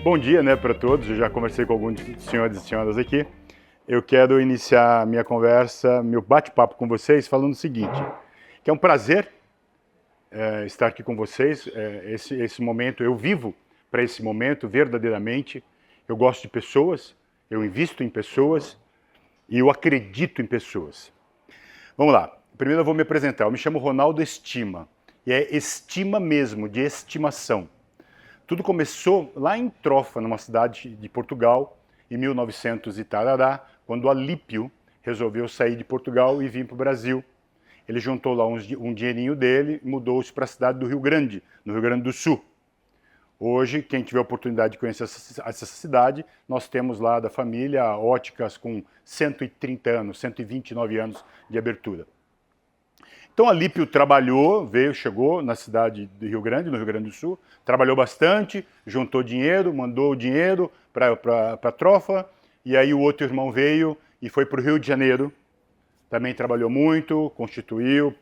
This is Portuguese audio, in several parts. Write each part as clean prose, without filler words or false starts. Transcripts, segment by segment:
Bom dia, né, para todos. Eu já conversei com alguns senhores e senhoras aqui. Eu quero iniciar minha conversa, meu bate-papo com vocês, falando o seguinte, que é um prazer estar aqui com vocês. Esse momento, eu vivo para esse momento verdadeiramente. Eu gosto de pessoas, eu invisto em pessoas e eu acredito em pessoas. Vamos lá. Primeiro eu vou me apresentar. Eu me chamo Ronaldo Estima. E é estima mesmo, de estimação. Tudo começou lá em Trofa, numa cidade de Portugal, em 1900 e tarará, quando Alípio resolveu sair de Portugal e vir para o Brasil. Ele juntou lá um dinheirinho dele e mudou-se para a cidade do Rio Grande, no Rio Grande do Sul. Hoje, quem tiver a oportunidade de conhecer essa cidade, nós temos lá da família óticas com 130 anos, 129 anos de abertura. Então Alípio trabalhou, chegou na cidade do Rio Grande, no Rio Grande do Sul, trabalhou bastante, juntou dinheiro, mandou o dinheiro para Trofa, e aí o outro irmão veio e foi para o Rio de Janeiro, também trabalhou muito, constituiu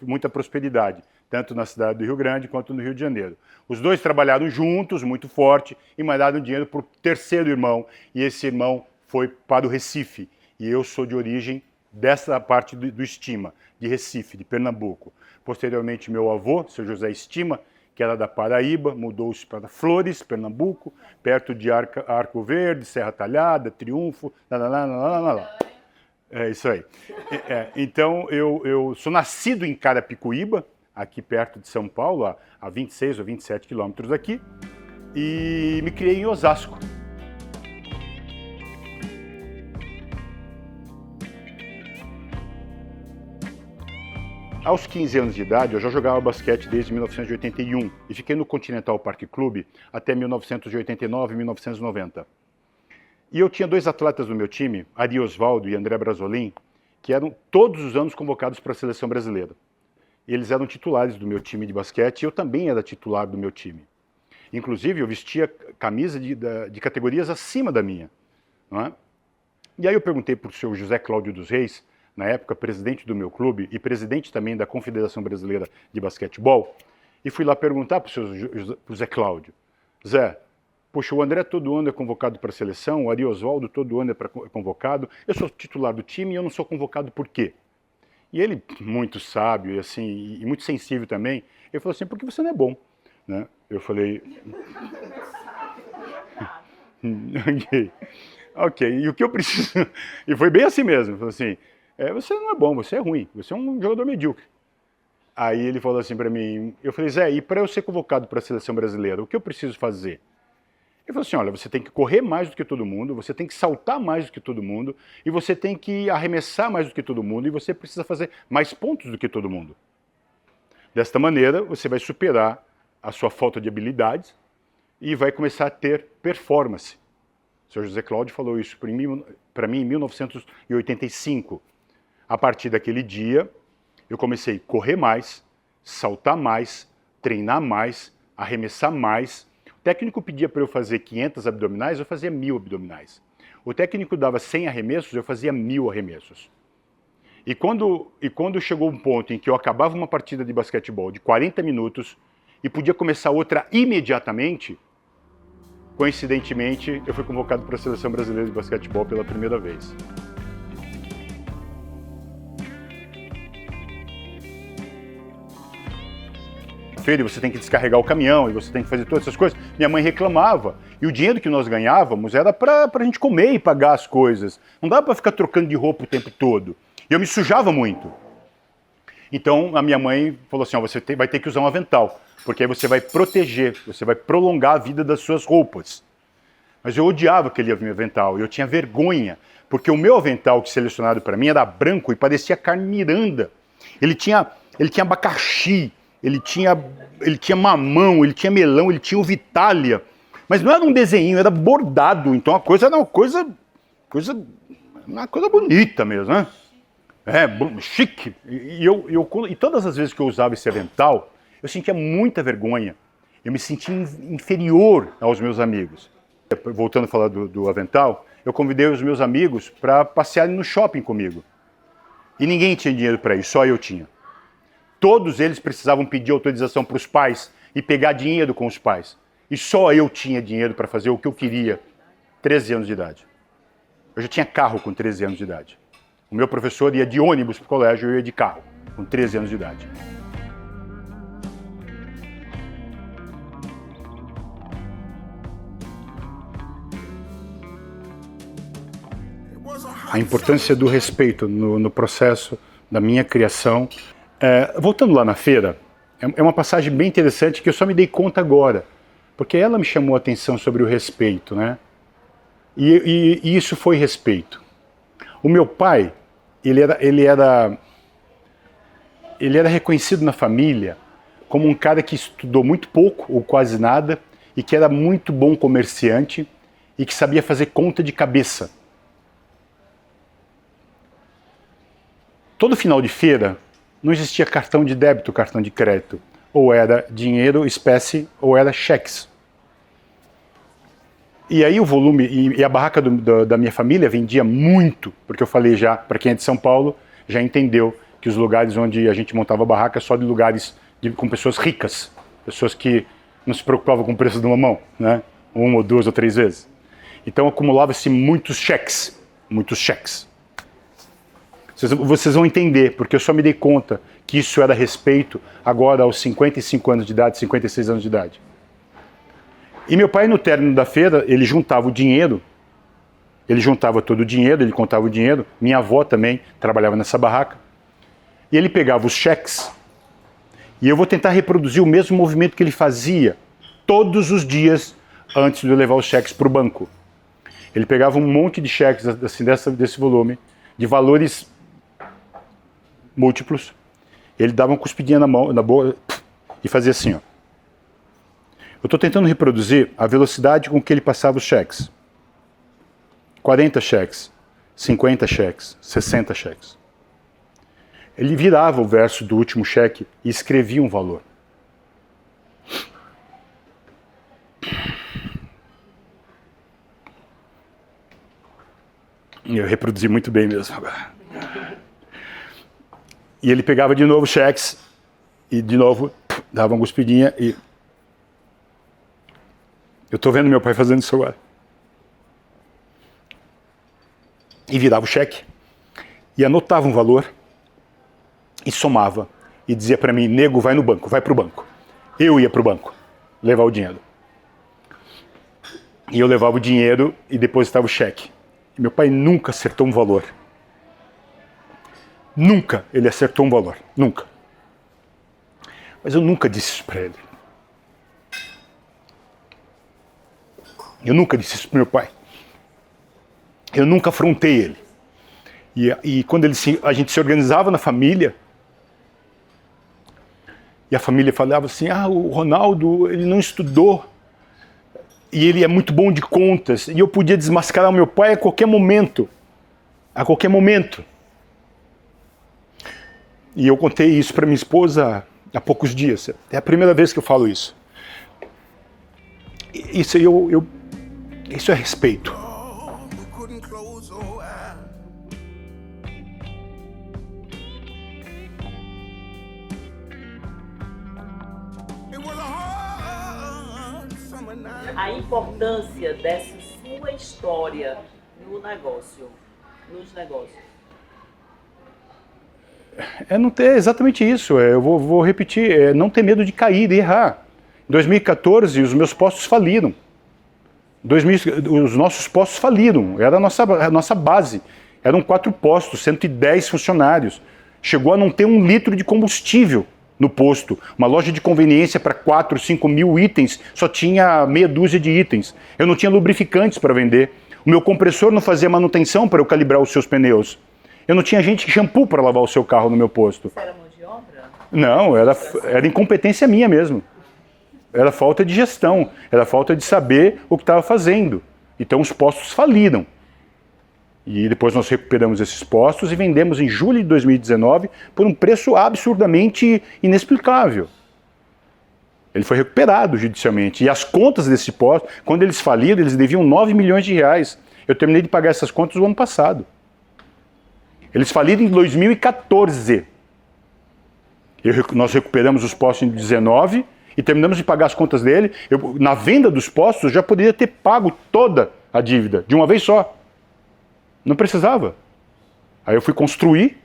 muita prosperidade, tanto na cidade do Rio Grande quanto no Rio de Janeiro. Os dois trabalharam juntos, muito forte, e mandaram dinheiro para o terceiro irmão, e esse irmão foi para o Recife, e eu sou de origem dessa parte do Estima, de Recife, de Pernambuco. Posteriormente, meu avô, seu José Estima, que era da Paraíba, mudou-se para Flores, Pernambuco, perto de Arco Verde, Serra Talhada, Triunfo, É isso aí. Então, eu sou nascido em Carapicuíba, aqui perto de São Paulo, a 26 ou 27 quilômetros daqui, e me criei em Osasco. Aos 15 anos de idade, eu já jogava basquete desde 1981 e fiquei no Continental Park Club até 1989, 1990. E eu tinha dois atletas no meu time, Ari Osvaldo e André Brasolin, que eram todos os anos convocados para a seleção brasileira. Eles eram titulares do meu time de basquete e eu também era titular do meu time. Inclusive, eu vestia camisa de categorias acima da minha. Não é? E aí eu perguntei para o seu José Cláudio dos Reis, na época presidente do meu clube e presidente também da Confederação Brasileira de Basquetebol, e fui lá perguntar para o Zé Cláudio, Zé, poxa, o André todo ano é convocado para a seleção, o Ari Osvaldo todo ano é convocado, eu sou titular do time e eu não sou convocado por quê? E ele, muito sábio e, assim, e muito sensível também, ele falou assim, porque você não é bom. Né? Eu falei... Ok, e o que eu preciso... E foi bem assim mesmo, falou assim, você não é bom, você é ruim, você é um jogador medíocre. Aí ele falou assim para mim, eu falei, Zé, e para eu ser convocado para a seleção brasileira, o que eu preciso fazer? Ele falou assim, olha, você tem que correr mais do que todo mundo, você tem que saltar mais do que todo mundo, e você tem que arremessar mais do que todo mundo, e você precisa fazer mais pontos do que todo mundo. Desta maneira, você vai superar a sua falta de habilidades e vai começar a ter performance. O senhor José Cláudio falou isso para mim em 1985. A partir daquele dia, eu comecei a correr mais, saltar mais, treinar mais, arremessar mais. O técnico pedia para eu fazer 500 abdominais, eu fazia 1000 abdominais. O técnico dava 100 arremessos, eu fazia 1000 arremessos. E quando chegou um ponto em que eu acabava uma partida de basquetebol de 40 minutos e podia começar outra imediatamente, coincidentemente, eu fui convocado para a Seleção Brasileira de Basquetebol pela primeira vez. E você tem que descarregar o caminhão, e você tem que fazer todas essas coisas. Minha mãe reclamava, e o dinheiro que nós ganhávamos era para a gente comer e pagar as coisas. Não dava para ficar trocando de roupa o tempo todo. E eu me sujava muito. Então a minha mãe falou assim, você vai ter que usar um avental, porque aí você vai proteger, você vai prolongar a vida das suas roupas. Mas eu odiava aquele avental, eu tinha vergonha, porque o meu avental que selecionado para mim era branco e parecia carne Miranda. Ele tinha abacaxi, ele tinha mamão, ele tinha melão, ele tinha Vitália. Mas não era um desenho, era bordado. Então a coisa era uma coisa bonita mesmo, né? Chique. E todas as vezes que eu usava esse avental, eu sentia muita vergonha. Eu me sentia inferior aos meus amigos. Voltando a falar do avental, eu convidei os meus amigos para passearem no shopping comigo. E ninguém tinha dinheiro para ir, só eu tinha. Todos eles precisavam pedir autorização para os pais e pegar dinheiro com os pais. E só eu tinha dinheiro para fazer o que eu queria, 13 anos de idade. Eu já tinha carro com 13 anos de idade. O meu professor ia de ônibus para o colégio, eu ia de carro, com 13 anos de idade. A importância do respeito no processo da minha criação. Voltando lá na feira, é uma passagem bem interessante que eu só me dei conta agora, porque ela me chamou a atenção sobre o respeito, né? E isso foi respeito. O meu pai, ele era reconhecido na família como um cara que estudou muito pouco ou quase nada e que era muito bom comerciante e que sabia fazer conta de cabeça. Todo final de feira não existia cartão de débito, cartão de crédito. Ou era dinheiro, espécie, ou era cheques. E aí o volume, e a barraca da minha família vendia muito, porque eu falei já, para quem é de São Paulo, já entendeu que os lugares onde a gente montava barraca só de lugares com pessoas ricas, pessoas que não se preocupavam com o preço de uma mão, né? 1 ou 2 ou 3 vezes. Então acumulava-se muitos cheques, muitos cheques. Vocês vão entender, porque eu só me dei conta que isso era respeito agora aos 55 anos de idade, 56 anos de idade. E meu pai, no término da feira, ele juntava o dinheiro, ele juntava todo o dinheiro, ele contava o dinheiro. Minha avó também trabalhava nessa barraca. E ele pegava os cheques, e eu vou tentar reproduzir o mesmo movimento que ele fazia todos os dias antes de eu levar os cheques para o banco. Ele pegava um monte de cheques assim, desse volume, de valores múltiplos. Ele dava uma cuspidinha na boca e fazia assim, ó. Eu estou tentando reproduzir a velocidade com que ele passava os cheques. 40 cheques, 50 cheques, 60 cheques. Ele virava o verso do último cheque e escrevia um valor. Eu reproduzi muito bem mesmo agora. E ele pegava de novo cheques e de novo dava uma cuspidinha e... Eu estou vendo meu pai fazendo isso agora. E virava o cheque e anotava um valor e somava e dizia para mim, nego, vai no banco, vai para o banco. Eu ia para o banco levar o dinheiro. E eu levava o dinheiro e depositava o cheque. E meu pai nunca acertou um valor. Nunca ele acertou um valor, nunca. Mas eu nunca disse isso para ele. Eu nunca disse isso para meu pai. Eu nunca afrontei ele. E quando a gente se organizava na família, e a família falava assim, o Ronaldo, ele não estudou, e ele é muito bom de contas, e eu podia desmascarar o meu pai a qualquer momento. A qualquer momento. E eu contei isso para minha esposa há poucos dias. É a primeira vez que eu falo isso. Isso é respeito. A importância dessa sua história no negócio, nos negócios. Não ter exatamente isso. Eu vou repetir. Não ter medo de cair, de errar. Em 2014, os meus postos faliram. Os nossos postos faliram. Era a nossa base. Eram 4 postos, 110 funcionários. Chegou a não ter 1 litro de combustível no posto. Uma loja de conveniência para 4, 5 mil itens, só tinha meia dúzia de itens. Eu não tinha lubrificantes para vender. O meu compressor não fazia manutenção para eu calibrar os seus pneus. Eu não tinha gente de shampoo para lavar o seu carro no meu posto. Isso era mão de obra? Não, era incompetência minha mesmo. Era falta de gestão, era falta de saber o que estava fazendo. Então os postos faliram. E depois nós recuperamos esses postos e vendemos em julho de 2019 por um preço absurdamente inexplicável. Ele foi recuperado judicialmente. E as contas desse posto, quando eles faliram, eles deviam 9 milhões de reais. Eu terminei de pagar essas contas no ano passado. Eles faliram em 2014. Nós recuperamos os postos em 2019 e terminamos de pagar as contas dele. Na venda dos postos, eu já poderia ter pago toda a dívida, de uma vez só. Não precisava. Aí eu fui construir,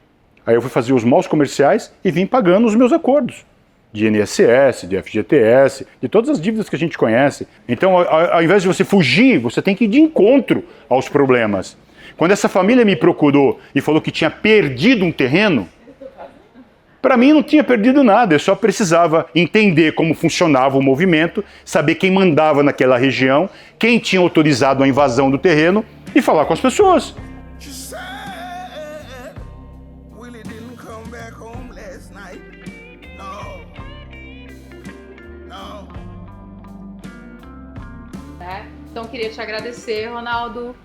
aí eu fui fazer os malls comerciais e vim pagando os meus acordos. De INSS, de FGTS, de todas as dívidas que a gente conhece. Então, ao invés de você fugir, você tem que ir de encontro aos problemas. Quando essa família me procurou e falou que tinha perdido um terreno, para mim não tinha perdido nada, eu só precisava entender como funcionava o movimento, saber quem mandava naquela região, quem tinha autorizado a invasão do terreno e falar com as pessoas. Então, queria te agradecer, Ronaldo.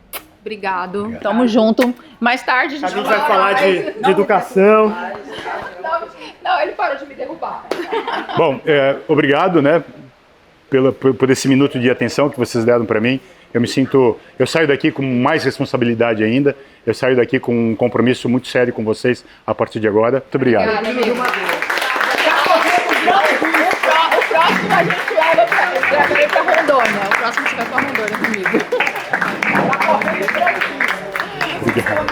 Obrigado. Tamo junto. Mais tarde A gente vai falar de educação. Não, ele parou de me derrubar. Bom, obrigado, né, por esse minuto de atenção que vocês deram para mim. Eu saio daqui com mais responsabilidade ainda. Eu saio daqui com um compromisso muito sério com vocês a partir de agora. Muito obrigado. O próximo a gente leva pra Rondônia. O próximo você vai pra Rondônia comigo. Obrigado.